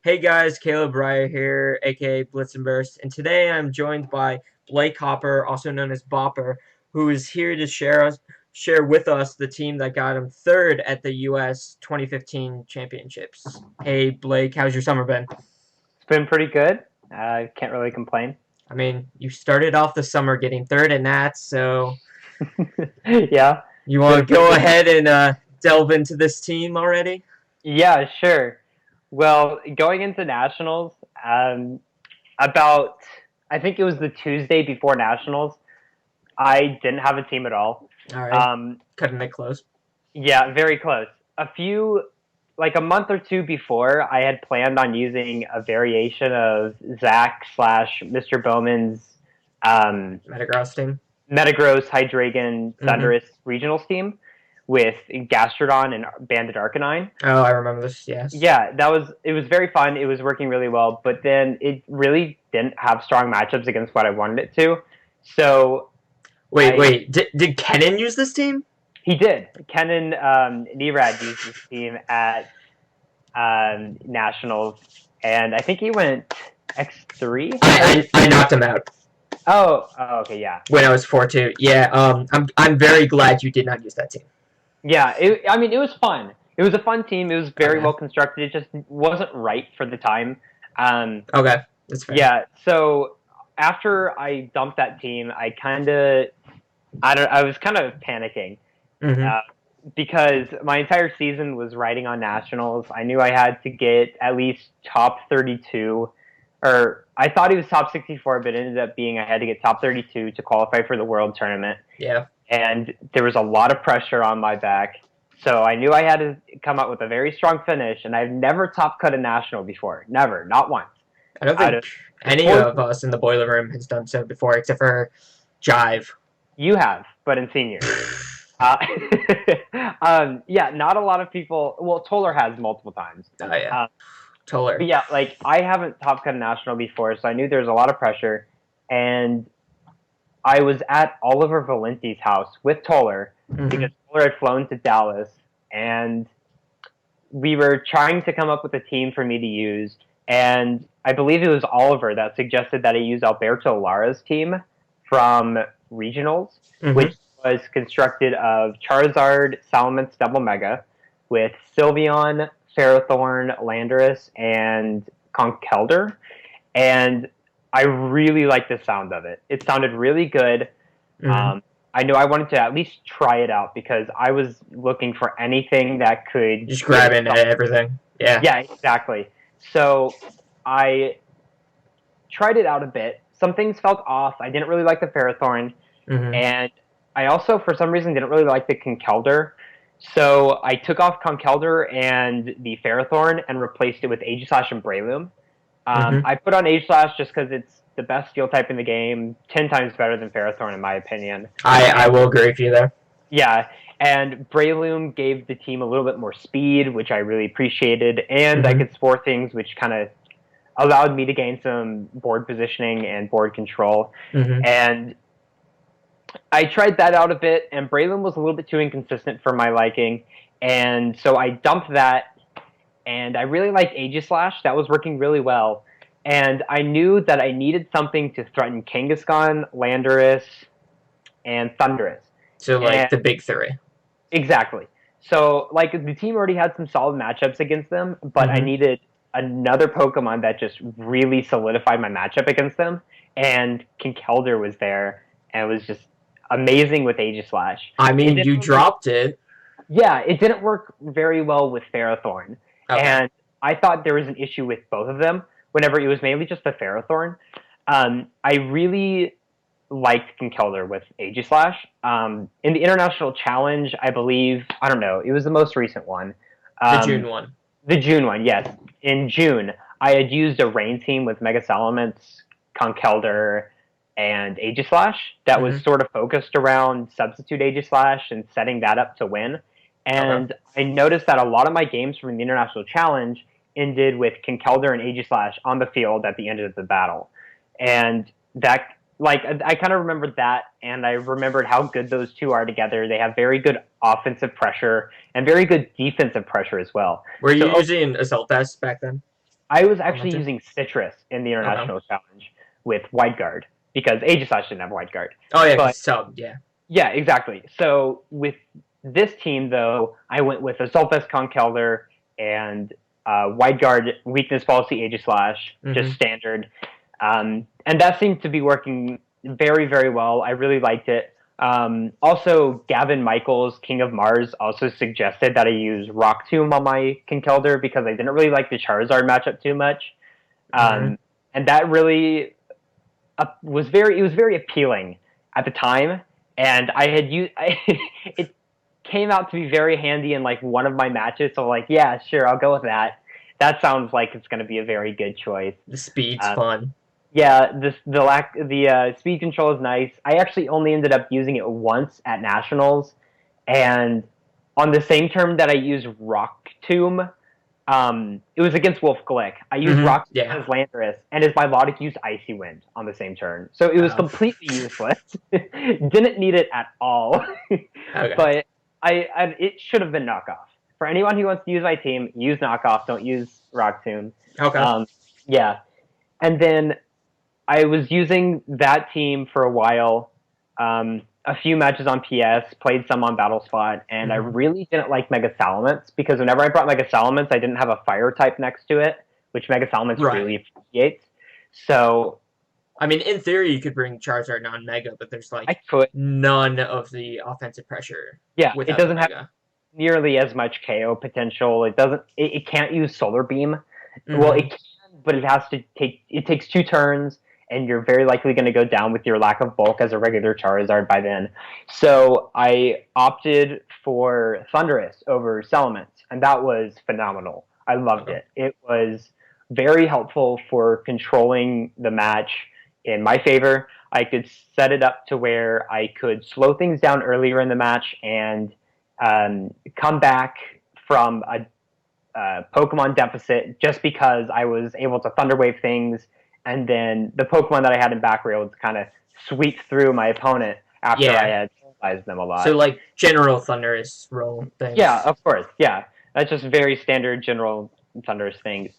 Hey guys, Caleb Breyer here, aka Blitz and Burst, and today I'm joined by Blake Hopper, also known as Bopper, who is here to share with us the team that got him third at the U.S. 2015 championships. Hey Blake, how's your summer been? It's been pretty good. I can't really complain. I mean, you started off the summer getting third at Nats, so Yeah, you it's been want a to pretty go good ahead summer. and delve into this team already? Yeah, sure. Well, going into nationals, about I think it was the Tuesday before nationals. I didn't have a team at all. All right, Um, cutting it close. yeah, very close. Like a month or two before, I had planned on using a variation of Zach slash Mr. Bowman's um, Metagross team. Metagross, Hydreigon, Mm-hmm. Thundurus regionals team with Gastrodon and Banded Arcanine. Oh, I remember this. Yes. Yeah, it was very fun. It was working really well, but then it really didn't have strong matchups against what I wanted it to. So Wait, I wait. Did Kennen use this team? he did. Kenan Nerad used his team at nationals, and I think he went X3. I knocked him out Okay, yeah. when I was 4-2. Yeah. I'm very glad you did not use that team. Yeah, I mean, it was fun. It was a fun team. It was very Okay. well constructed. It just wasn't right for the time. Um, Okay. That's fair. yeah, so after I dumped that team, I was kind of panicking Mm-hmm. uh, because my entire season was riding on nationals. I knew I had to get at least top 32, or I thought he was top 64, but it ended up being I had to get top 32 to qualify for the world tournament. Yeah. And there was a lot of pressure on my back. So I knew I had to come out with a very strong finish, and I've never top cut a national before. Never, not once. I don't Out of think the any four of us in the boiler room has done so before, except for Jive. you have, but in seniors. Uh, yeah, not a lot of people. Well, Toller has multiple times. Oh yeah. Uh, but Toller. yeah, like I haven't top cut a national before, so I knew there was a lot of pressure. And I was at Oliver Valenti's house with Toller Mm-hmm. because Toller had flown to Dallas, and we were trying to come up with a team for me to use. And I believe it was Oliver that suggested that I use Alberto Lara's team from regionals, Mm-hmm. which was constructed of Charizard, Salamence, Double Mega, with Sylveon, Ferrothorn, Landorus, and Conkeldurr. And I really liked the sound of it. It sounded really good. Mm-hmm. Um, I knew I wanted to at least try it out because I was looking for anything that could Just give me grabbing something. everything. Yeah. Yeah, exactly. So I tried it out a bit. Some things felt off. I didn't really like the Ferrothorn, Mm-hmm. and I also, for some reason, didn't really like the Conkeldurr. So I took off Conkeldurr and the Ferrothorn and replaced it with Aegislash and Breloom. Mm-hmm. I put on Aegislash just because it's the best steel type in the game, 10 times better than Ferrothorn in my opinion. I And will agree with you there. yeah, and Breloom gave the team a little bit more speed, which I really appreciated, and I Mm-hmm. could spore things, which kind of allowed me to gain some board positioning and board control. Mm-hmm. And I tried that out a bit, and Breloom was a little bit too inconsistent for my liking, and so I dumped that. And I really liked Aegislash. That was working really well. And I knew that I needed something to threaten Kangaskhan, Landorus, and Thundurus. So like And the big three. exactly. So, like, the team already had some solid matchups against them, but I Mm-hmm. needed another Pokemon that just really solidified my matchup against them. And Conkeldurr was there, and it was just amazing with Aegislash. I It mean, didn't you really, dropped it. yeah, it didn't work very well with Ferrothorn. Okay. And I thought there was an issue with both of them whenever it was mainly just the Ferrothorn. I really liked Conkeldurr with Aegislash. In the International Challenge, I believe, I don't know, it was the most recent one. The June Um, one. the June one, yes. In June, I had used a rain team with Mega Salamence, Conkeldurr, and Aegislash that was Mm-hmm. sort of focused around substitute Aegislash and setting that up to win. Okay. And I noticed that a lot of my games from the International Challenge ended with Conkeldurr and Aegislash on the field at the end of the battle. And that, like, I kind of remembered that, and I remembered how good those two are together. They have very good offensive pressure and very good defensive pressure as well. Were you So using Assault Vest back then? I was on that actually team? using Citrus in the Okay. International Challenge with White Guard because Aegislash didn't have White Guard. Oh yeah, But because sub. Yeah. yeah, exactly. So with this team, though, I went with a Sulfest Conkeldurr and White Guard Weakness Policy Aegislash, just Mm-hmm. standard. And that seemed to be working very, very well. I really liked it. Also, Gavin Michaels, King of Mars, also suggested that I use Rock Tomb on my Conkeldurr because I didn't really like the Charizard matchup too much. Mm-hmm. And that really it was very appealing at the time, and I had used it came out to be very handy in like one of my matches. So like, yeah, sure, I'll go with that. That sounds like it's going to be a very good choice. The speed's Um, fun. yeah, the speed control is nice. I actually only ended up using it once at nationals, and on the same term that I used Rock Tomb, it was against Wolf Glick. I used Mm-hmm. Rock Yeah. as Landorus, and his Milotic used Icy Wind on the same turn. So it was Oh. completely useless. Didn't need it at all. Okay. But it should have been knockoff. For anyone who wants to use my team, use knockoff. Don't use Rock Tomb. Okay. Yeah. And then I was using that team for a while. A few matches on PS, played some on Battle Spot, and I Mm-hmm. really didn't like Mega Salamence because whenever I brought Mega Salamence, I didn't have a fire type next to it, which Mega Salamence Right. really appreciates. So I mean, in theory, you could bring Charizard non-Mega, but there's I like could, none of the offensive pressure yeah, it without the doesn't have Mega. nearly as much KO potential. It doesn't, it can't use Solar Beam. Well, Mm-hmm. it can, but it takes 2 turns, and you're very likely going to go down with your lack of bulk as a regular Charizard by then. So I opted for Thundurus over Salamence, and that was phenomenal. I loved Okay. it. It was very helpful for controlling the match in my favor. I could set it up to where I could slow things down earlier in the match and come back from a Pokemon deficit just because I was able to Thunder Wave things, and then the Pokemon that I had in back were able to kind of sweep through my opponent after I Yeah. had paralyzed them a So lot. like general Thundurus roll Yeah, things. of course. Yeah, that's just very standard general Thunderous things.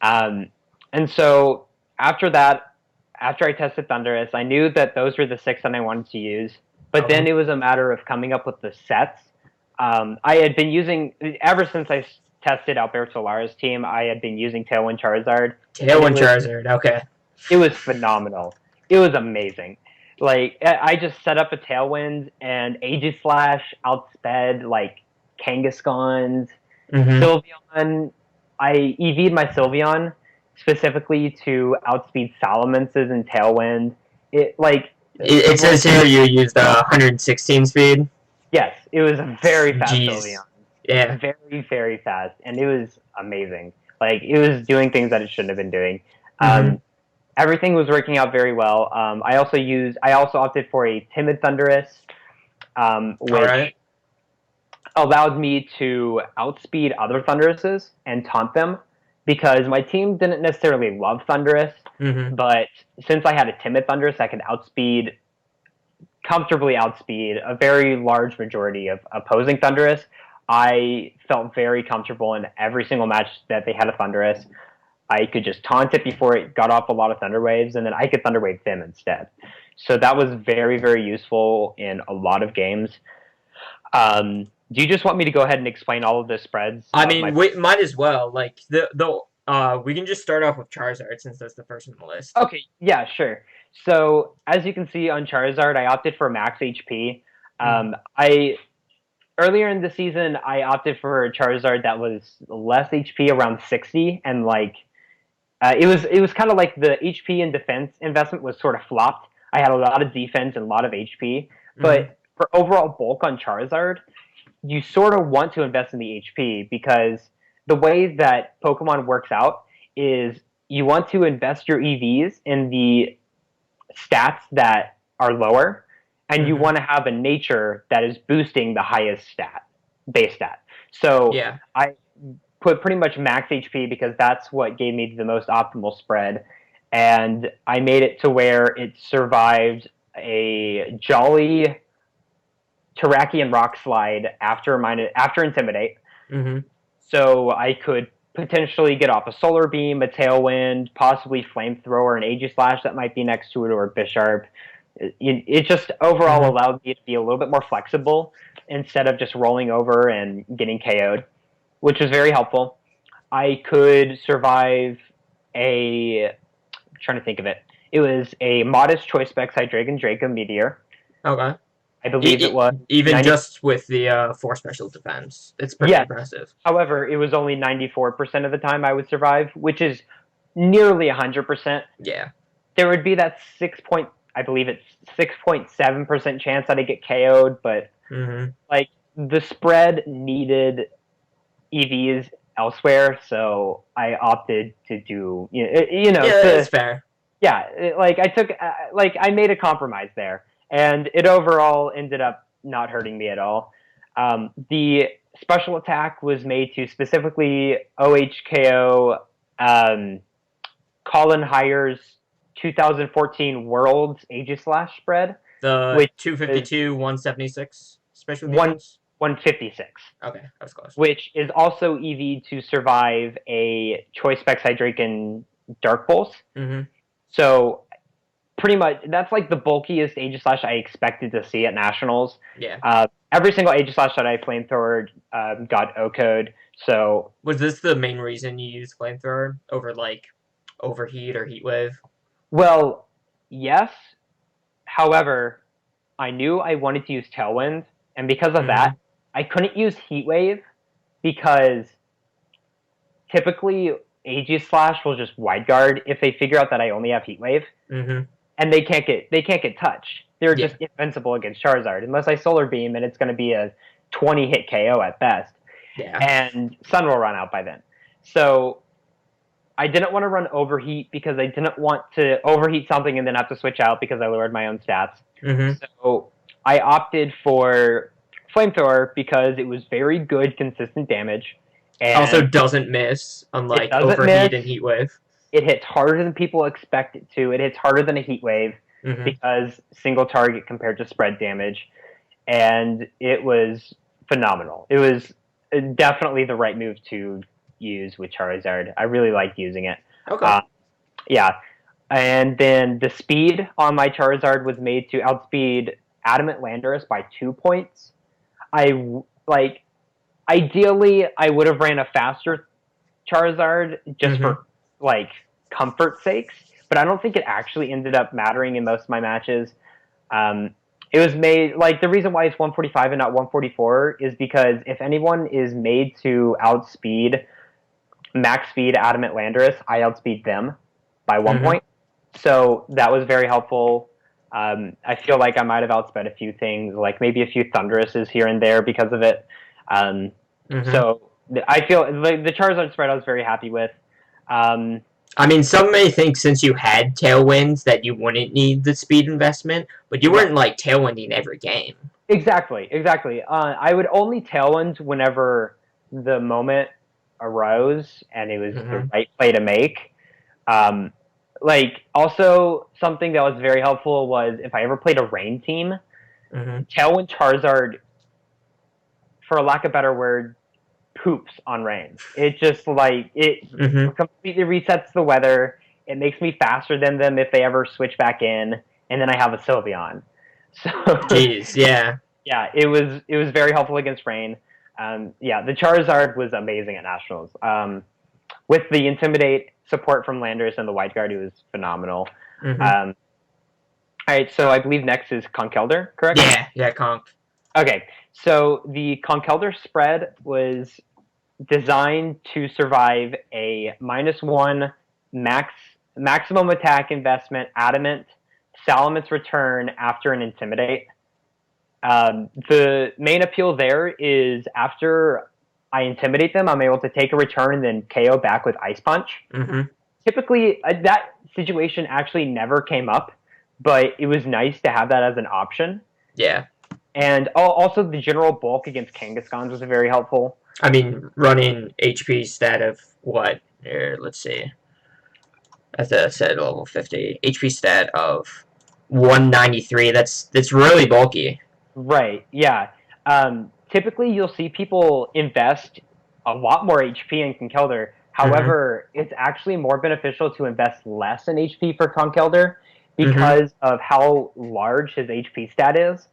Um, and so after that, after I tested Thundurus, I knew that those were the 6 that I wanted to use. But Okay. then it was a matter of coming up with the sets. I had been using, ever since I tested Alberto Lara's team, I had been using Tailwind Charizard, and Tailwind Charizard. Okay. it was phenomenal. It was amazing. Like I just set up a Tailwind and Aegislash outsped like Kangaskhan's, Mm-hmm. Sylveon. I EV'd my Sylveon specifically to outspeed Salamence's and Tailwind. It like It says here you used 116 speed. yes, it was a very fast Jeez. Sylveon. Yeah. Very, very fast, and it was amazing. Like it was doing things that it shouldn't have been doing. Mm-hmm. Everything was working out very well. I also opted for a timid Thundurus, All right. which allowed me to outspeed other Thunduruses and taunt them because my team didn't necessarily love Thundurus, Mm-hmm. but since I had a timid Thundurus, I could comfortably outspeed a very large majority of opposing Thundurus. I felt very comfortable in every single match that they had a Thundurus. I could just taunt it before it got off a lot of Thunder Waves, and then I could Thunder Wave them instead. So that was very, very useful in a lot of games. Do you just want me to go ahead and explain all of the spreads? I mean, we might as well. Like we can just start off with Charizard since that's the first on the list. Okay, yeah, sure. So as you can see on Charizard, I opted for max HP. I earlier in the season, I opted for a Charizard that was less HP, around 60, and like it was kind of like the HP and defense investment was sort of flopped. I had a lot of defense and a lot of HP, Mm-hmm. but for overall bulk on Charizard, you sort of want to invest in the HP because the way that Pokemon works out is you want to invest your EVs in the stats that are lower, and you Mm-hmm. want to have a nature that is boosting the highest base stat. So Yeah. I put pretty much max HP because that's what gave me the most optimal spread, and I made it to where it survived a Jolly Terrakion Rock Slide after Intimidate. Mm-hmm. So I could potentially get off a Solar Beam, a Tailwind, possibly Flamethrower, an Aegislash that might be next to it, or a Bisharp. It just overall allowed me to be a little bit more flexible instead of just rolling over and getting KO'd, which was very helpful. I could survive I'm trying to think of it. It was a modest Choice Specs Hydreigon Draco Meteor. Okay. I believe it was even 90... just with the 4 special defense. It's pretty impressive. However, it was only 94% of the time I would survive, which is nearly 100%. Yeah. There would be that 6.7% chance that I get KO'd, but like the spread needed EVs elsewhere, so I opted to do that's fair. Yeah, I made a compromise there, and it overall ended up not hurting me at all. The special attack was made to specifically OHKO Colin Heyer's 2014 Worlds Aegislash spread. The 252, 176 special defense? 156. Okay, that was close. Which is also EV to survive a Choice Specs Hydreigon Dark Pulse. So pretty much, that's like the bulkiest Aegislash I expected to see at Nationals. Yeah. Every single Aegislash that I flamethrowered got O-code. So was this the main reason you used flamethrower over like Overheat or Heat Wave? Well, yes. However, I knew I wanted to use Tailwind, and because of that, I couldn't use Heat Wave because typically Aegislash will just wide guard if they figure out that I only have Heat Wave, and they can't get touched. They're just invincible against Charizard unless I Solar Beam, and it's going to be a 20 hit KO at best. Yeah. And Sun will run out by then. So I didn't want to run Overheat because I didn't want to overheat something and then have to switch out because I lowered my own stats. So I opted for Flamethrower because it was very good, consistent damage. And also doesn't miss, unlike Overheat and Heat Wave. It hits harder than people expect it to. It hits harder than a Heat Wave because single target compared to spread damage. And it was phenomenal. It was definitely the right move to use with Charizard. I really liked using it. Okay. Yeah. And then the speed on my Charizard was made to outspeed Adamant Landorus by 2 points. Ideally, I would have ran a faster Charizard just for, comfort sakes, but I don't think it actually ended up mattering in most of my matches. It was made, the reason why it's 145 and not 144 is because if anyone is made to outspeed max speed Adamant Landorus, I outspeed them by 1 point. So that was very helpful. I feel like I might have outsped a few things, like maybe a few Thunduruses here and there because of it. So I feel the Charizard spread I was very happy with. I mean, some may think since you had Tailwinds that you wouldn't need the speed investment, but you weren't, Tailwinding every game. Exactly. I would only Tailwind whenever the moment arose and it was the right play to make. Also, something that was very helpful was if I ever played a rain team, Tailwind Charizard, for a lack of a better word, poops on rain. It just, it completely resets the weather. It makes me faster than them if they ever switch back in, and then I have a Sylveon. So, jeez, yeah. Yeah, it was very helpful against rain. The Charizard was amazing at Nationals. With the Intimidate support from Landorus and the Wide Guard, it was phenomenal. All right, so I believe next is Conkeldurr, correct? Yeah, Conk. Okay, so the Conkeldurr spread was designed to survive a -1 maximum attack investment Adamant Salaman's return after an Intimidate. The main appeal there is after I Intimidate them, I'm able to take a return and then KO back with Ice Punch. Typically, that situation actually never came up, but it was nice to have that as an option. Yeah. And also the general bulk against Kangaskhan was very helpful. I mean, running HP stat of what? Here, let's see. As I said, level 50. HP stat of 193. That's really bulky. Right, yeah. Typically, you'll see people invest a lot more HP in Conkeldurr Mm-hmm. However, it's actually more beneficial to invest less in HP for Conkeldurr Mm-hmm. because of how large his HP stat is.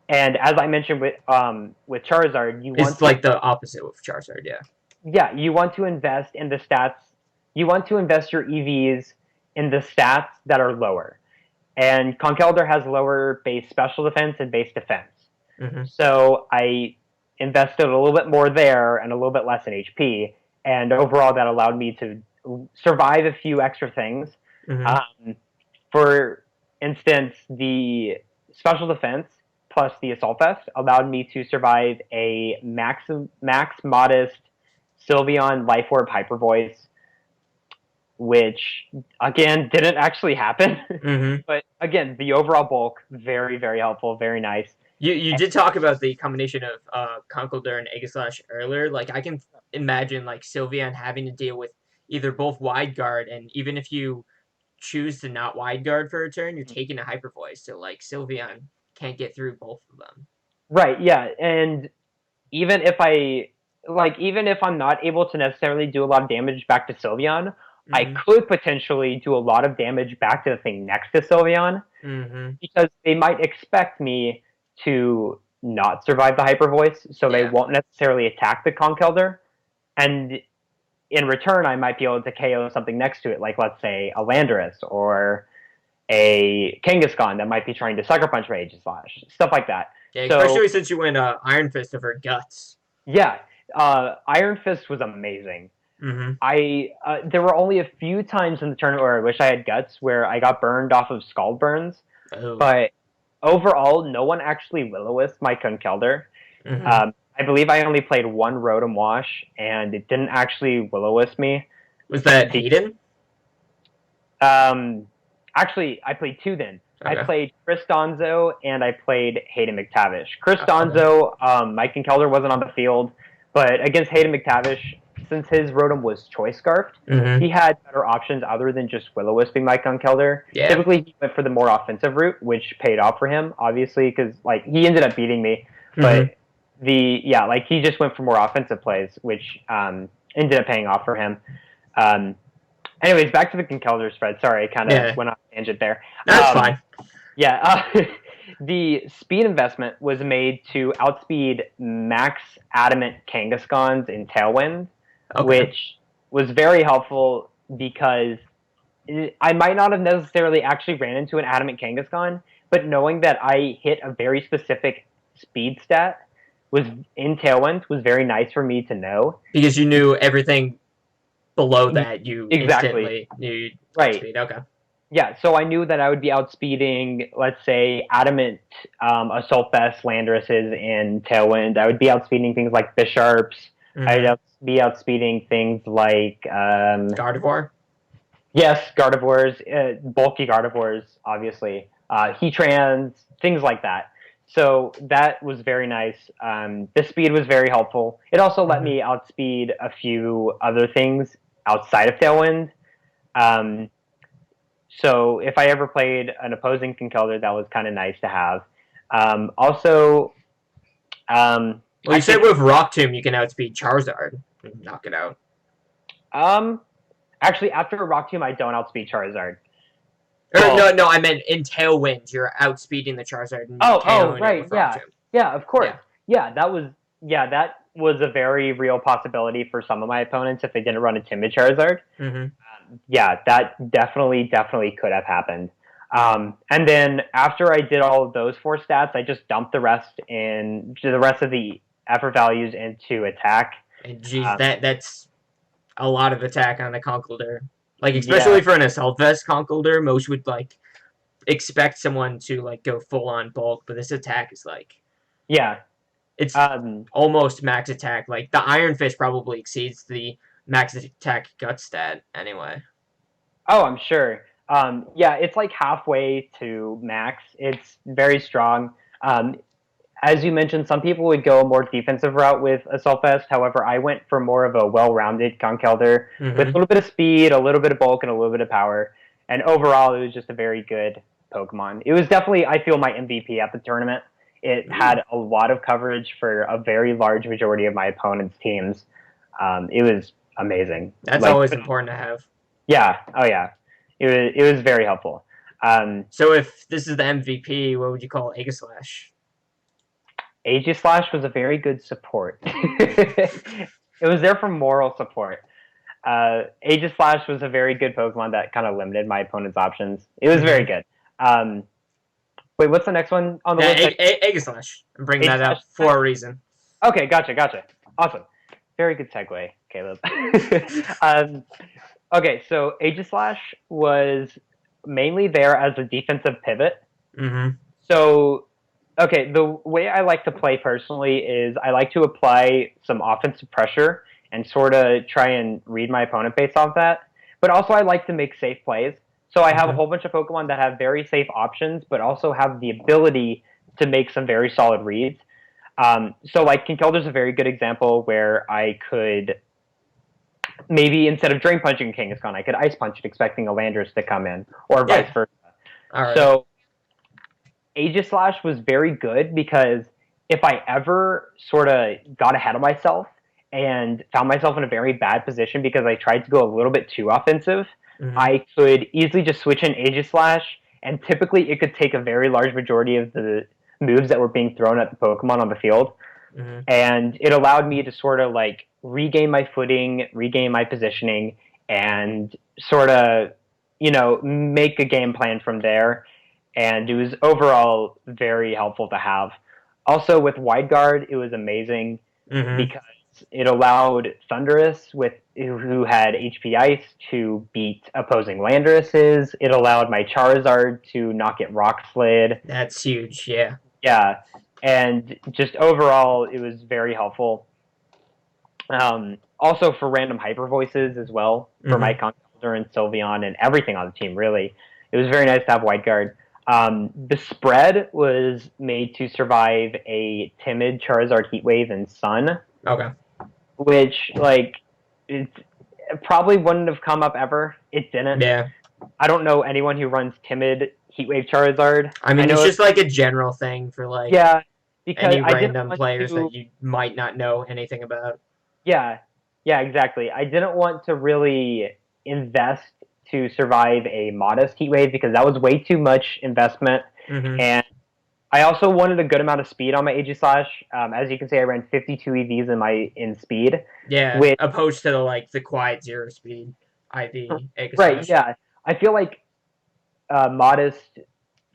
And as I mentioned with Charizard, you want It's to like the opposite with Charizard, yeah. yeah, you want to invest in the stats. You want to invest your EVs in the stats that are lower. And Conkeldurr has lower base special defense and base defense. Mm-hmm. So I invested a little bit more there and a little bit less in HP. And overall, that allowed me to survive a few extra things. Mm-hmm. Um, for instance, the special defense plus the assault vest allowed me to survive a max modest Sylveon Life Orb Hyper Voice, which again didn't actually happen. Mm-hmm. But again, the overall bulk very very helpful, very nice. You did talk about the combination of Conkeldurr and Aegislash earlier. Like I can imagine like Sylveon having to deal with either both wide guard, and even if you choose to not wide guard for a turn, you're taking a hyper voice. So like Sylveon can't get through both of them. Right, yeah, and even if I even if I'm not able to necessarily do a lot of damage back to Sylveon, I Mm-hmm. could potentially do a lot of damage back to the thing next to Sylveon Mm-hmm. because they might expect me to not survive the hyper voice, so they Yeah. won't necessarily attack the Conkeldurr, and in return, I might be able to KO something next to it, like let's say a Landorus or a Kangaskhan that might be trying to sucker punch my Aegislash, stuff like that. Yeah, So especially since you went Iron Fist of her guts. yeah, Iron Fist was amazing. Mm-hmm. I there were only a few times in the tournament where I wish I had guts where I got burned off of Scald burns, Oh. but overall, no one actually Will-O-Wisp my Conkeldurr. Mm-hmm. I believe I only played one Rotom Wash, and it didn't actually Will-O-Wisp me. Was that Hayden? Um, actually, I played two then. I Okay. played Chris Donzo and I played Hayden McTavish. Chris Okay. Donzo, Mike Conkeldurr wasn't on the field, but against Hayden McTavish, since his Rotom was Choice Scarfed, Mm-hmm. he had better options other than just Will-O-Wisping Mike Conkeldurr. Yeah. Typically, he went for the more offensive route, which paid off for him, obviously, because like he ended up beating me, but he just went for more offensive plays, which ended up paying off for him. Anyways, back to the Conkeldurr spread. Sorry, I kind of went on a tangent there. That's fine. Yeah, the speed investment was made to outspeed max adamant Kangaskhan's in Tailwind, which was very helpful because I might not have necessarily actually ran into an adamant Kangaskhan, but knowing that I hit a very specific speed stat was in Tailwind was very nice for me to know. Because you knew everything below that, you Exactly. instantly knew Right. speed. Okay. Yeah, so I knew that I would be outspeeding, let's say, Adamant, Assault Vest, Landorus's in Tailwind. I would be outspeeding things like Bisharps. Mm-hmm. I'd be outspeeding things like... Gardevoir? Yes, Gardevoirs, bulky Gardevoirs, obviously. Heatrans, things like that. So that was very nice. The speed was very helpful. It also let me outspeed a few other things outside of Tailwind. So if I ever played an opposing Conkeldurr, that was kind of nice to have. Also, well, you said with Rock Tomb you can outspeed Charizard and knock it out. Actually, after a Rock Tomb, I don't outspeed Charizard. No, I meant in Tailwind, you're outspeeding the Charizard. And Right, yeah, of course, that was a very real possibility for some of my opponents if they didn't run a timid Charizard. Mm-hmm. Yeah, that definitely could have happened. And then after I did all of those four stats, I just dumped the rest of the effort values into attack. And geez, that's a lot of attack on the Conkeldurr. Like, especially for an Assault Vest Conkeldurr, most would, like, expect someone to, like, go full-on bulk, but this attack is, like... Yeah. It's almost max attack. Like, the Iron Fist probably exceeds the max attack gut stat, anyway. Oh, I'm sure. Yeah, it's, like, halfway to max. It's very strong. As you mentioned, some people would go a more defensive route with Assault Vest. However, I went for more of a well-rounded Conkeldurr with a little bit of speed, a little bit of bulk, and a little bit of power. And overall, it was just a very good Pokemon. It was definitely, I feel, my MVP at the tournament. It had a lot of coverage for a very large majority of my opponent's teams. It was amazing. That's Like, always important to have. yeah, oh yeah, it was very helpful. So if this is the MVP, what would you call Aegislash? Aegislash was a very good support. It was there for moral support. Aegislash was a very good Pokemon that kind of limited my opponent's options. It was very good. Um, Wait, what's the next one on the Yeah, list? Aegislash. I'm bringing that Aegislash. up for a reason. Okay, gotcha. Awesome. Very good segue, Caleb. Okay, so Aegislash was mainly there as a defensive pivot. Mm-hmm. So, okay, the way I like to play personally is I like to apply some offensive pressure and sort of try and read my opponent based off that. But also, I like to make safe plays. So I have a whole bunch of Pokemon that have very safe options, but also have the ability to make some very solid reads. So like Conkeldurr is a very good example where I could maybe instead of Drain Punching Kangaskhan, I could Ice Punch it expecting a Landorus to come in, or vice versa. All right. So Aegislash was very good because if I ever sort of got ahead of myself and found myself in a very bad position because I tried to go a little bit too offensive, I could easily just switch in Aegislash, and typically it could take a very large majority of the moves that were being thrown at the Pokemon on the field. And it allowed me to sort of like regain my footing, regain my positioning, and sort of, make a game plan from there. And it was overall very helpful to have. Also, with Wide Guard, it was amazing because it allowed Thundurus, who had HP Ice, to beat opposing Landoruses. It allowed my Charizard to not get Rock Slid. That's huge, yeah. Yeah, and just overall, it was very helpful. Also for random hyper voices as well, for my Conkeldurr and Sylveon and everything on the team, really. It was very nice to have Wide Guard. The spread was made to survive a timid Charizard Heat Wave and Sun. Okay. Which, it probably wouldn't have come up ever. It didn't. Yeah. I don't know anyone who runs timid Heatwave Charizard. I mean, it's just like a general thing for like because any I didn't random want players to, that you might not know anything about. Yeah, exactly. I didn't want to really invest to survive a modest Heatwave because that was way too much investment. And I also wanted a good amount of speed on my Aegislash. As you can see, I ran 52 EVs in speed. Yeah, opposed to the quiet 0 speed IV Aegislash. Right, yeah. I feel like modest,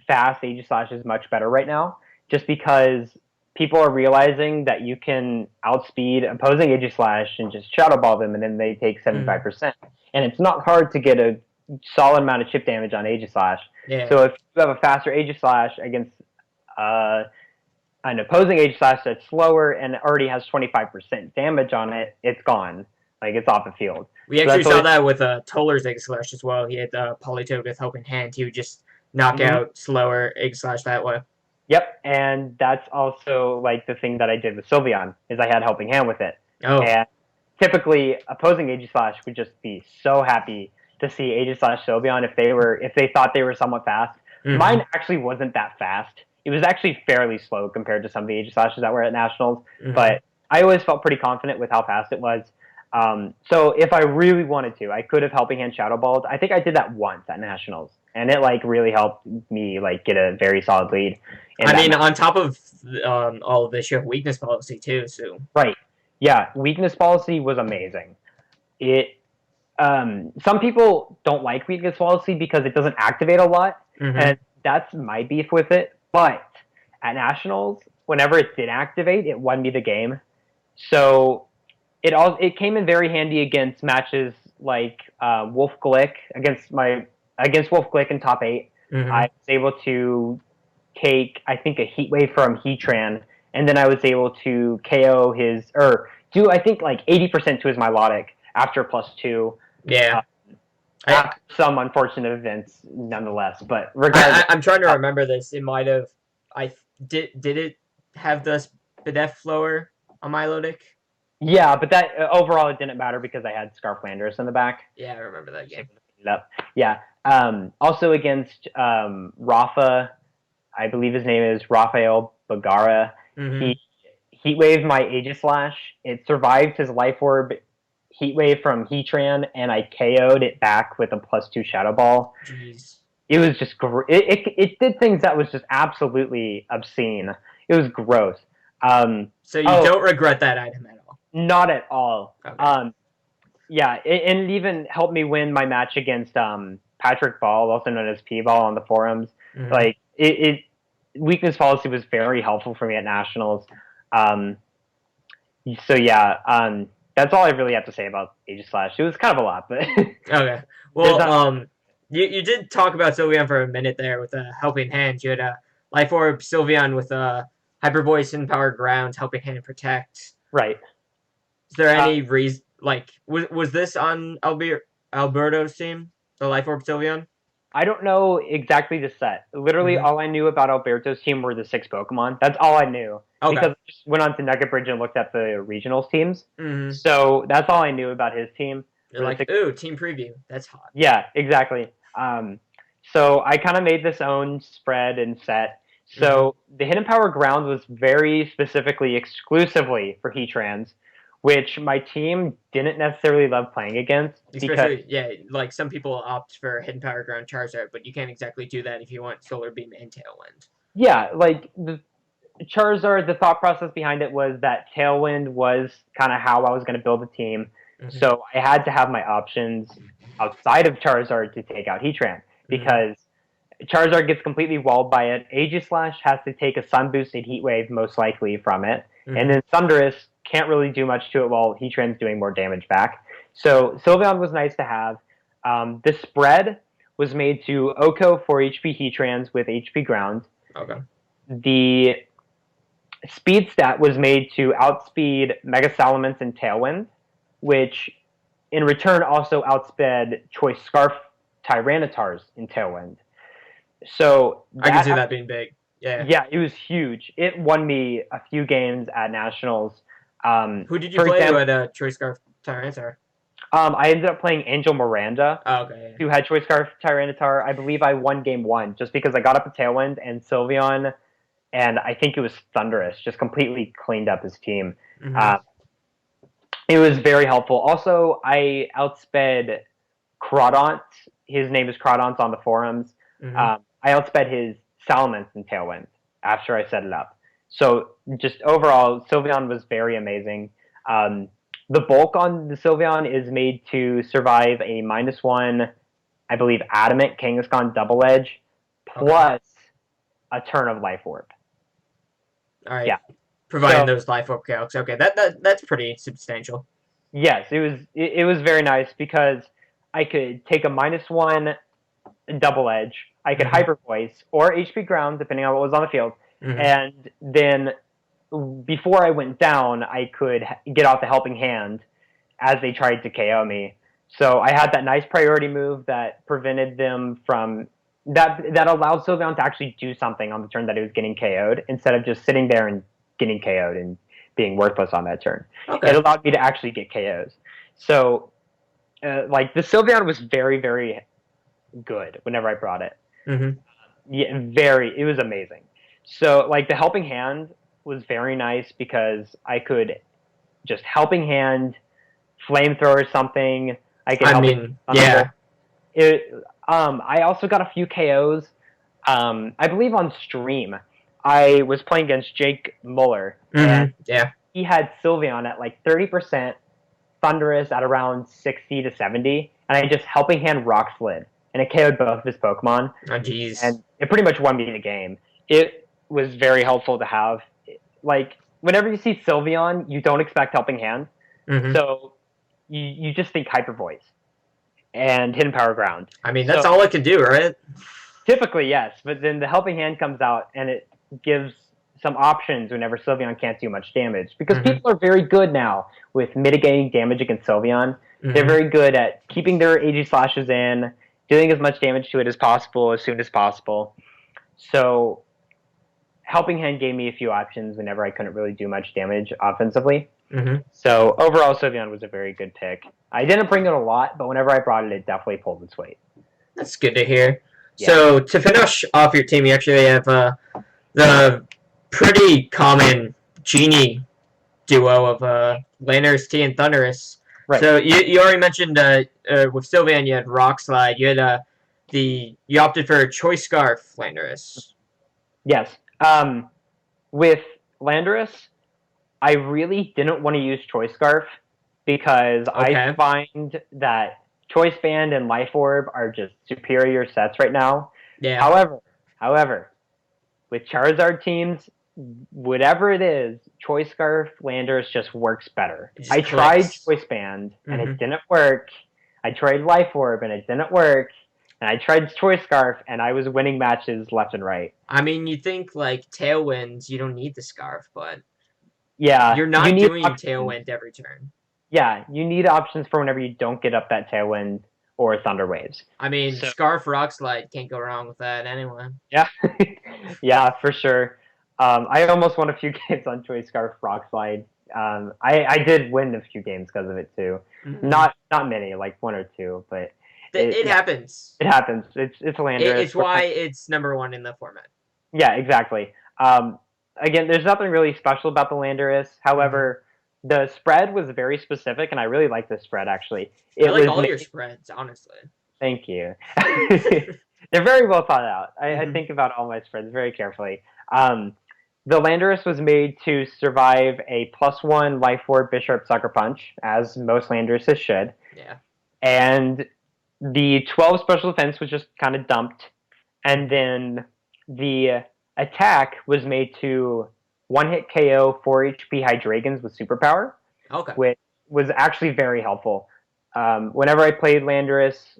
fast Aegislash is much better right now, just because people are realizing that you can outspeed opposing Aegislash and just Shadow Ball them, and then they take 75%. And it's not hard to get a solid amount of chip damage on Aegislash. Yeah. So if you have a faster Aegislash against an opposing Aegislash that's slower and already has 25% damage on it, it's gone. Like, it's off the field. We actually saw that with Toller's Aegislash as well. He had Politoed with Helping Hand. He would just knock out slower Aegislash that way. Yep, and that's also like the thing that I did with Sylveon, is I had Helping Hand with it. And typically, opposing Aegislash would just be so happy to see Aegislash Sylveon if they thought they were somewhat fast. Mine actually wasn't that fast. It was actually fairly slow compared to some of the Aegislashes that were at Nationals, but I always felt pretty confident with how fast it was. So if I really wanted to, I could have Helping Hand Shadow Balled. I think I did that once at Nationals, and it really helped me get a very solid lead. I mean, on top of all of this, you have Weakness Policy too. So right, yeah, Weakness Policy was amazing. Some people don't like Weakness Policy because it doesn't activate a lot, and that's my beef with it. But at Nationals, whenever it did activate, it won me the game. So it came in very handy against matches like Wolf Glick against Wolf Glick in top 8. I was able to take, I think, a Heat Wave from Heatran, and then I was able to KO do I think 80% to his Milotic after +2. Yeah. After some unfortunate events, nonetheless. But regardless, I'm trying to remember this. It might have. Did it have the Spadef Flower on Milotic? Yeah, but that overall it didn't matter because I had Scarf Landorus in the back. Yeah, I remember that game. Yeah. Also against Rafa, I believe his name is Rafael Bagara. He Heat Waved my Aegislash. It survived his Life Orb Heat Wave from Heatran, and I KO'd it back with a +2 Shadow Ball. Jeez. It was just it did things that was just absolutely obscene. It was gross. So you don't regret that item at all? Not at all. Okay. Yeah, and it even helped me win my match against Patrick Ball, also known as P-Ball on the forums. Mm-hmm. Like weakness policy was very helpful for me at nationals. So yeah, that's all I really have to say about Aegislash. It was kind of a lot, but okay. Well, you did talk about Sylveon for a minute there with a helping hand. You had a Life Orb Sylveon with a Hyper Voice and Power Ground, helping hand protect. Right. Is there any reason, like, was this on Alberto's team, the Life Orb Sylveon? I don't know exactly the set. Literally, all I knew about Alberto's team were the 6 Pokemon. That's all I knew. Okay. Because I just went on to Nugget Bridge and looked at the regionals teams. So that's all I knew about his team. You're like, ooh, team preview. That's hot. Yeah, exactly. So I kind of made this own spread and set. So the Hidden Power Ground was very specifically, exclusively for Heatrans, which my team didn't necessarily love playing against. Especially, yeah, like some people opt for Hidden Power Ground Charizard, but you can't exactly do that if you want Solar Beam and Tailwind. Yeah, like the Charizard, the thought process behind it was that Tailwind was kind of how I was going to build a team. So I had to have my options outside of Charizard to take out Heatran, because Charizard gets completely walled by it. Aegislash has to take a Sun Boosted Heat Wave, most likely, from it. And then Thundurus can't really do much to it while Heatran's doing more damage back. So Sylveon was nice to have. The spread was made to Oko for HP Heatrans with HP Ground. Okay. The speed stat was made to outspeed Mega Salamence and Tailwind, which in return also outsped Choice Scarf Tyrannitars in Tailwind. So I can see that being big. Yeah. Yeah, it was huge. It won me a few games at nationals. Who did you play who had Choice Scarf Tyranitar? I ended up playing Angel Miranda, who had Choice Scarf Tyranitar. I believe I won game 1 just because I got up a Tailwind, and Sylveon, and I think it was Thundurus, just completely cleaned up his team. It was very helpful. Also, I outsped Crawdaunt. His name is Crawdaunt on the forums. I outsped his Salamence in Tailwind after I set it up. So just overall, Sylveon was very amazing. The bulk on the Sylveon is made to survive a -1, I believe, Adamant Kangaskhan Double Edge, plus a turn of Life Orb. All right. Yeah. Providing those Life Orb calcs. Okay, that's pretty substantial. Yes, it was very nice because I could take a -1 Double Edge. I could Hyper Voice or HP Ground, depending on what was on the field. And then before I went down, I could get off the Helping Hand as they tried to KO me. So I had that nice priority move that prevented them from... That allowed Sylveon to actually do something on the turn that he was getting KO'd, instead of just sitting there and getting KO'd and being worthless on that turn. It allowed me to actually get KOs. So, like, the Sylveon was very, very good whenever I brought it. Yeah, it was amazing. So, like, the Helping Hand was very nice because I could just Helping Hand, Flamethrower something. I also got a few KOs. I believe on stream, I was playing against Jake Muller, and he had Sylveon at like 30%, Thundurus at around 60 to 70, and I just Helping Hand Rock Slid, and it KO'd both of his Pokemon. Oh, jeez. And it pretty much won me the game. It was very helpful to have. Like, whenever you see Sylveon, you don't expect Helping Hand, so you just think Hyper Voice and Hidden Power Ground. I mean, that's all it can do, right? Typically, yes, but then the Helping Hand comes out, and it gives some options whenever Sylveon can't do much damage. Because people are very good now with mitigating damage against Sylveon. They're very good at keeping their Aegislashes in, doing as much damage to it as possible, as soon as possible. So, Helping Hand gave me a few options whenever I couldn't really do much damage offensively. So, overall, Sylveon was a very good pick. I didn't bring it a lot, but whenever I brought it, it definitely pulled its weight. That's good to hear. Yeah. So, to finish off your team, you actually have the pretty common Genie duo of Landorus-T and Thundurus. Right. So you already mentioned with Sylveon you had Rock Slide. You had you opted for Choice Scarf Landorus. Yes. With Landorus, I really didn't want to use Choice Scarf because I Okay. find that Choice Band and Life Orb are just superior sets right now. Yeah. However, with Charizard teams, whatever it is, Choice Scarf Landorus just works better. It I just tried clicks. Choice Band and Mm-hmm. it didn't work. I tried Life Orb and it didn't work. And I tried Choice Scarf and I was winning matches left and right. I mean, you think like Tailwinds, you don't need the Scarf, but Yeah, you're you not need doing options. Tailwind every turn. Yeah, you need options for whenever you don't get up that Tailwind or Thunder Waves. I mean, So Scarf Rock Slide can't go wrong with that anyway. yeah, yeah, for sure. I almost won a few games on Choice Scarf Rock Slide. I did win a few games because of it too. Mm-hmm. Not many, like one or two, but It yeah, happens. it happens. It's Landorus. It's why it's #1 in the format. Yeah, exactly. Again, there's nothing really special about the Landorus. However, the spread was very specific, and I really like this spread actually. I It like was all your made, spreads, honestly. thank you. They're very well thought out. I Mm-hmm. think about all my spreads very carefully. The Landorus was made to survive a +1 Life Orb Bishop Sucker Punch, as most Landoruses should. Yeah. And the 12 special defense was just kind of dumped. And then the attack was made to one-hit KO 4 HP Hydreigons with superpower, Okay. which was actually very helpful. Whenever I played Landorus,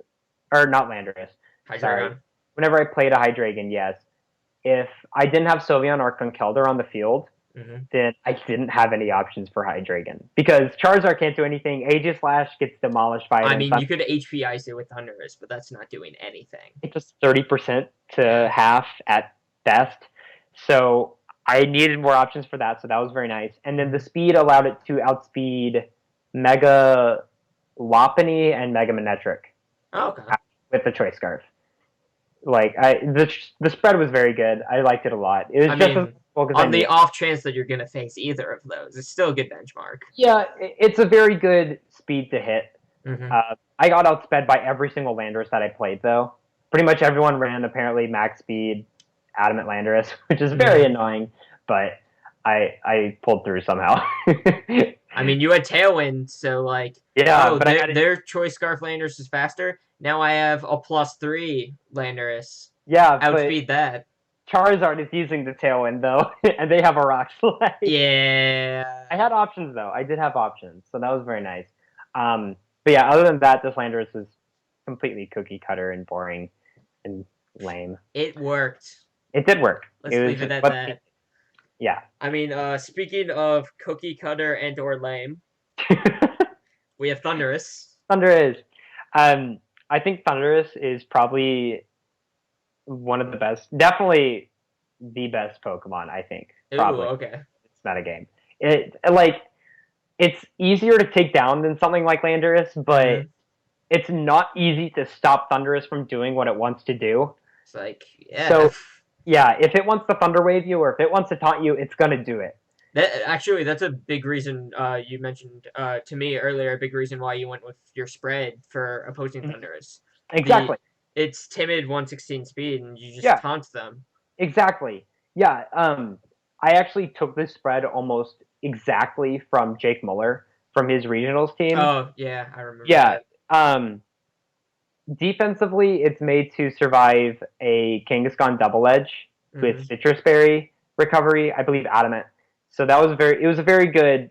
or not Landorus, sorry. Hydreigon. Whenever I played a Hydreigon, yes. If I didn't have Sylveon or Conkeldurr on the field, Mm-hmm. then I didn't have any options for Hydreigon. Because Charizard can't do anything, Aegislash gets demolished by it, I and mean, you could HP Ice it with Thundurus, but that's not doing anything. it's just 30% to Yeah. half at best. So I needed more options for that, so that was very nice. And then the speed allowed it to outspeed Mega Lopunny and Mega Manectric Oh, okay. with the Choice Scarf. Like the spread was very good. I liked it a lot. It was I just mean, as well as I on the needed. off chance that you're gonna face either of those, it's still a good benchmark. Yeah, it's a very good speed to hit. Mm-hmm. I got outsped by every single Landorus that I played, though. Pretty much everyone ran apparently max speed Adamant Landorus, which is very annoying, but I pulled through somehow. I mean, you had Tailwind, so like, yeah, oh, but their Choice Scarf Landorus is faster. Now I have a +3 Landorus. yeah, but Outspeed that. Charizard is using the Tailwind though, and they have a Rock Slide. Yeah. I had options though. I did have options, so that was very nice. But yeah, other than that, this Landorus was completely cookie cutter and boring and lame. It worked. It did work. Let's leave it at that. Yeah. I mean, speaking of cookie cutter and or lame, we have Thundurus. Thundurus. I think Thundurus is probably one of the best, definitely the best Pokemon. I think probably. Ooh, okay. It's metagame. It's easier to take down than something like Landorus, but it's not easy to stop Thundurus from doing what it wants to do. It's like, yeah. So yeah, if it wants to Thunder Wave you or if it wants to taunt you, it's gonna do it. That's a big reason you mentioned to me earlier. A big reason why you went with your spread for opposing Thundurus. Exactly. It's timid 116 speed, and you just taunt them. Exactly. Yeah. I actually took this spread almost exactly from Jake Muller from his regionals team. Oh yeah, I remember. Yeah. That. Defensively, it's made to survive a Kangaskhan Double Edge with Citrus Berry recovery. I believe Adamant. So that was it was a very good,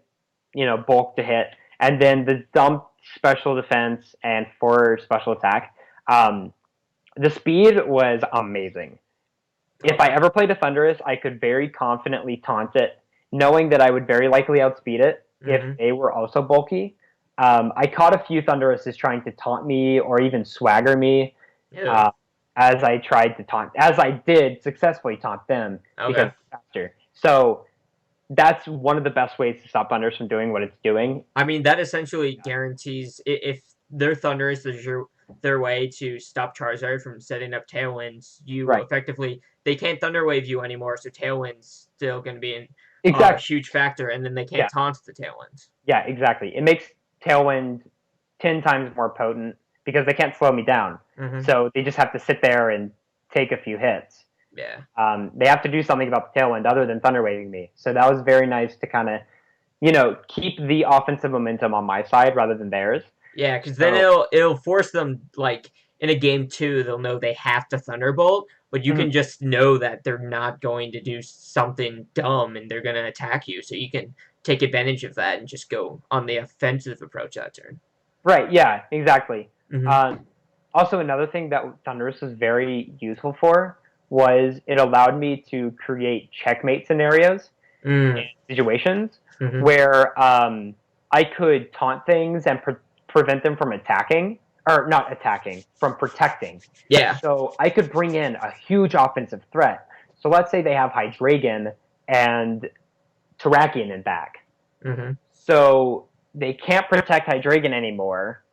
bulk to hit. And then the dump special defense and 4 special attack. The speed was amazing. If I ever played a Thundurus, I could very confidently taunt it, knowing that I would very likely outspeed it if they were also bulky. I caught a few Thunduruses trying to taunt me or even swagger me as I did successfully taunt them because it's faster. So that's one of the best ways to stop Thundurus from doing what it's doing. I mean, that essentially guarantees if their Thundurus is their way to stop Charizard from setting up Tailwinds, you effectively, they can't Thunder Wave you anymore, so Tailwind's still going to be a huge factor, and then they can't taunt the Tailwinds. Yeah, exactly. It makes Tailwind 10 times more potent because they can't slow me down. Mm-hmm. So they just have to sit there and take a few hits. Yeah. They have to do something about the Tailwind other than Thunder Waving me. So that was very nice to kind of, keep the offensive momentum on my side rather than theirs. Yeah, because then So, it'll force them, like, in a game two, they'll know they have to Thunderbolt, but you mhm. can just know that they're not going to do something dumb and they're going to attack you, so you can take advantage of that and just go on the offensive approach that turn. Right, yeah, exactly. Mm-hmm. Um, Also, another thing that Thundurus was very useful for was it allowed me to create checkmate scenarios and situations Mm-hmm. where I could taunt things and prevent them from attacking, or not attacking, from protecting. Yeah. So I could bring in a huge offensive threat. So let's say they have Hydreigon and Terrakion in back. Mm-hmm. So they can't protect Hydreigon anymore,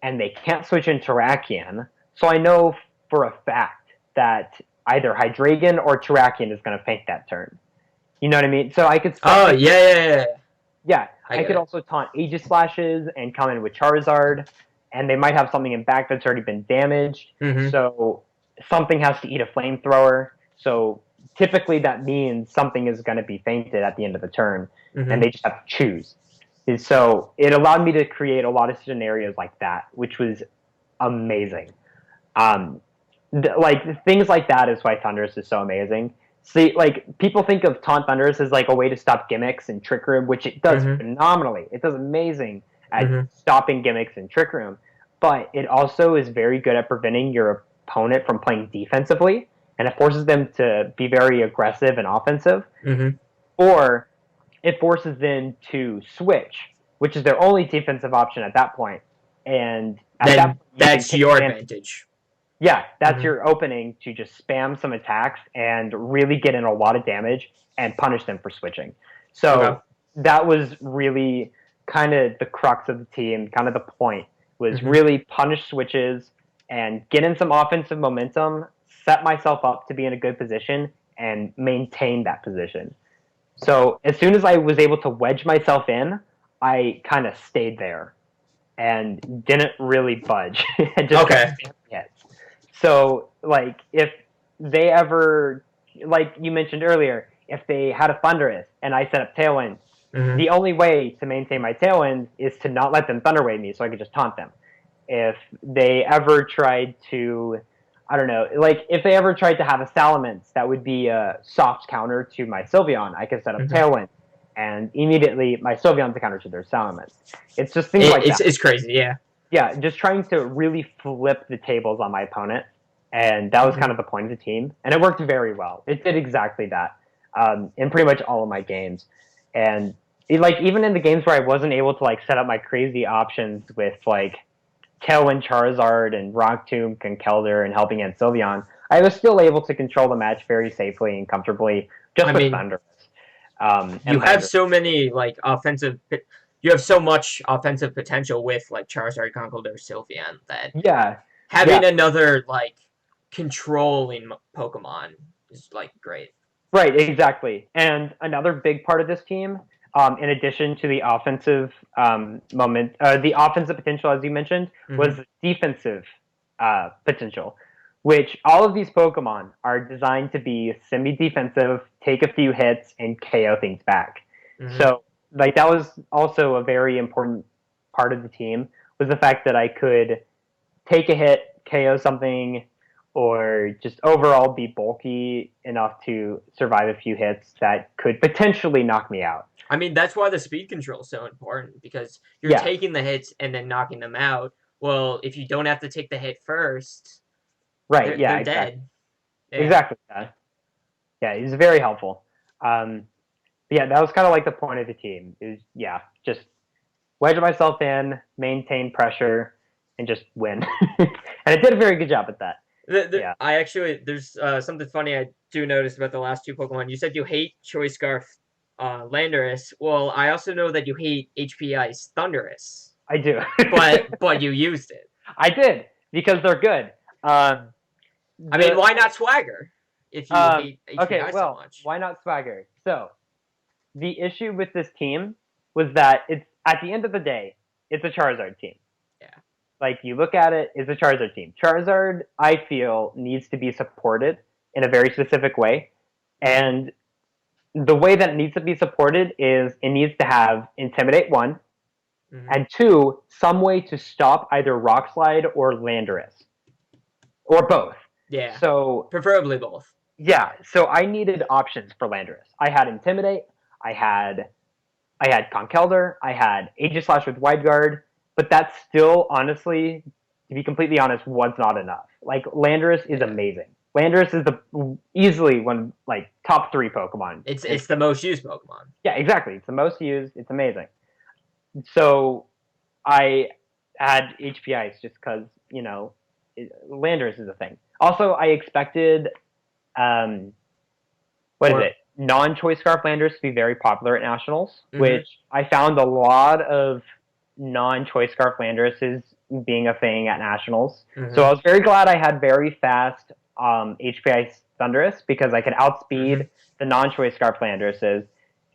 and they can't switch into Terrakion. So I know for a fact that either Hydreigon or Terrakion is going to faint that turn. You know what I mean? So I could set Oh, things. yeah. Yeah, I I get could it. also taunt Aegislashes and come in with Charizard, and they might have something in back that's already been damaged. Mm-hmm. So something has to eat a flamethrower. So typically that means something is going to be fainted at the end of the turn, and Mm-hmm. they just have to choose. And so it allowed me to create a lot of scenarios like that, which was amazing. Um, like things like that is why Thundurus is so amazing. See, like people think of Taunt Thundurus as like a way to stop gimmicks and Trick Room, which it does Mm-hmm. phenomenally. It does amazing at Mm-hmm. stopping gimmicks and Trick Room, but it also is very good at preventing your opponent from playing defensively, and it forces them to be very aggressive and offensive, Mm-hmm. or it forces them to switch, which is their only defensive option at that point. And at that Then point, you can that's take your advantage. advantage. Yeah, that's Mm-hmm. your opening to just spam some attacks and really get in a lot of damage and punish them for switching. Okay. So that was really kind of the crux of the team, kind of the point, was Mm-hmm. really punish switches and get in some offensive momentum, set myself up to be in a good position, and maintain that position. So as soon as I was able to wedge myself in, I kind of stayed there and didn't really budge. And just kept Okay. spamming hits. So like if they ever, like you mentioned earlier, if they had a Thundurus and I set up Tailwind, Mm-hmm. the only way to maintain my Tailwind is to not let them Thunder Wave me so I could just taunt them. If they ever tried to, I don't know, like if they ever tried to have a Salamence, that would be a soft counter to my Sylveon. I could set up Mm-hmm. Tailwind, and immediately my Sylveon's a counter to their Salamence. It's just things like that. It's crazy, yeah. Yeah, just trying to really flip the tables on my opponent, and that was Mm-hmm. kind of the point of the team, and it worked very well. It did exactly that in pretty much all of my games, and like even in the games where I wasn't able to like set up my crazy options with like Tailwind Charizard and Rock Tomb Conkeldurr and helping in Sylveon, I was still able to control the match very safely and comfortably just I with mean, Thundurus. you And have Landorus. so many like offensive. You have so much offensive potential with like Charizard, Conkeldurr, Sylveon that Yeah, having yeah, another like controlling Pokemon is like great. right, exactly. And another big part of this team, in addition to the offensive the offensive potential, as you mentioned, Mm-hmm. was defensive potential, which all of these Pokemon are designed to be semi-defensive, take a few hits, and KO things back. Mm-hmm. So, like that was also a very important part of the team was the fact that I could take a hit, KO something, or just overall be bulky enough to survive a few hits that could potentially knock me out. I mean, that's why the speed control is so important because you're Yeah, taking the hits and then knocking them out. Well, if you don't have to take the hit first, right. Yeah, they're exactly. dead. Yeah. Exactly. Yeah, he's very helpful. Um, yeah, that was kind of like the point of the team. Is yeah, just wedge myself in, maintain pressure, and just win. And it did a very good job at that. Yeah. I actually there's something funny I do notice about the last two Pokemon. You said you hate Choice Scarf Landorus. Well, I also know that you hate HP Ice Thundurus, I do. but you used it. I did because they're good. Um, I mean, the why not Swagger if you hate okay, HPI so well, much? why not Swagger? So the issue with this team was that it's at the end of the day, it's a Charizard team. Yeah. Like, you look at it, it's a Charizard team. Charizard, I feel, needs to be supported in a very specific way. And the way that it needs to be supported is it needs to have Intimidate 1, and 2, some way to stop either Rock Slide or Landorus. Or both. Yeah. So preferably both. Yeah, so I needed options for Landorus. I had Intimidate, I had Conkeldurr, I had Aegislash with Wide Guard, but that still, honestly, to be completely honest, was not enough. Like, Landorus is amazing. Landorus is easily one, like, top 3 Pokemon. It's the most used Pokemon. Yeah, exactly. It's the most used. It's amazing. So I had HP Ice just because, Landorus is a thing. Also, I expected, non-Choice Scarf Landorus to be very popular at Nationals, which I found a lot of non-Choice Scarf Landoruses being a thing at Nationals. So I was very glad I had very fast HP Ice Thundurus because I could outspeed the non-Choice Scarf Landoruses,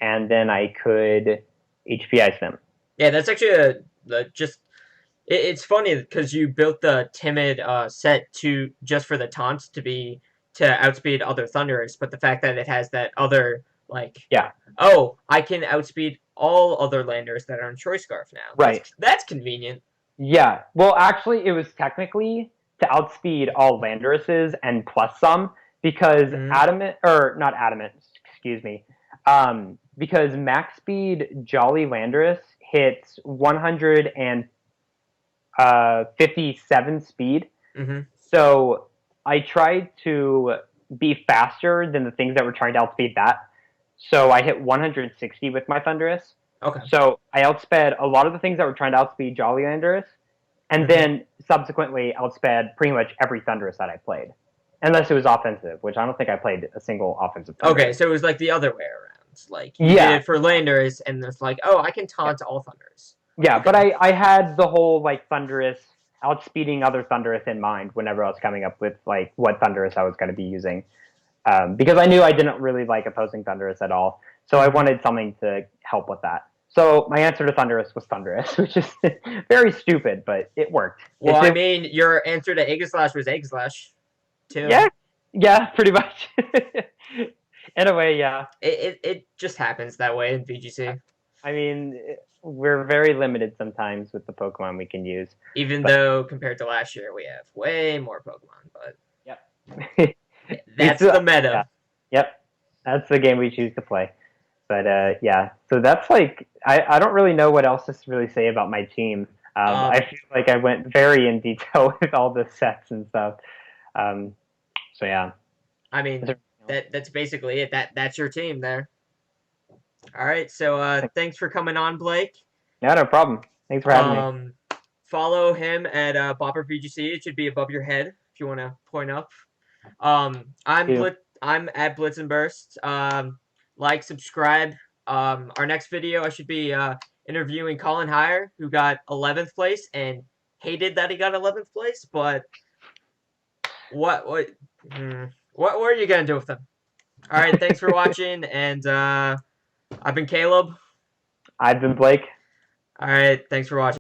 and then I could HP Ice them. Yeah, that's actually it's funny because you built the timid set just for the taunts to outspeed other Thundurus, but the fact that it has that other I can outspeed all other Landers that are on Choice Scarf now. Right. That's convenient. Yeah. Well, actually, it was technically to outspeed all Landoruses and plus some because because max speed Jolly Landorus hits 157 speed. So I tried to be faster than the things that were trying to outspeed that. So I hit 160 with my Thundurus. Okay. So I outsped a lot of the things that were trying to outspeed Jolly Landorus, and then subsequently outsped pretty much every Thundurus that I played. Unless it was offensive, which I don't think I played a single offensive Thundurus. Okay, so it was like the other way around. Like, you did it for Landorus, and it's like, I can taunt all Thundurus. Yeah, but I had the whole, like, Thundurus outspeeding other Thundurus in mind whenever I was coming up with, like, what Thundurus I was going to be using. Because I knew I didn't really like opposing Thundurus at all. So I wanted something to help with that. So my answer to Thundurus was Thundurus, which is very stupid, but it worked. Well, your answer to Aegislash was Aegislash, too. Yeah, pretty much. In a way, yeah. It just happens that way in VGC. I mean, we're very limited sometimes with the Pokemon we can use. Even though, compared to last year, we have way more Pokemon, but... Yep. That's the meta. Yeah. Yep. That's the game we choose to play. But, yeah. So that's, like... I don't really know what else to really say about my team. I feel like I went very in detail with all the sets and stuff. So, yeah. I mean, that's basically it. That's your team there. All right, so thanks for coming on, Blake. Yeah, no problem. Thanks for having me. Follow him at Bopper VGC. It should be above your head if you want to point up. I'm at Blitz and Burst. Like, subscribe. Our next video, I should be interviewing Colin Heyer, who got 11th place and hated that he got 11th place. But what are you gonna do with him? All right, thanks for watching, and I've been Caleb. I've been Blake. All right, thanks for watching.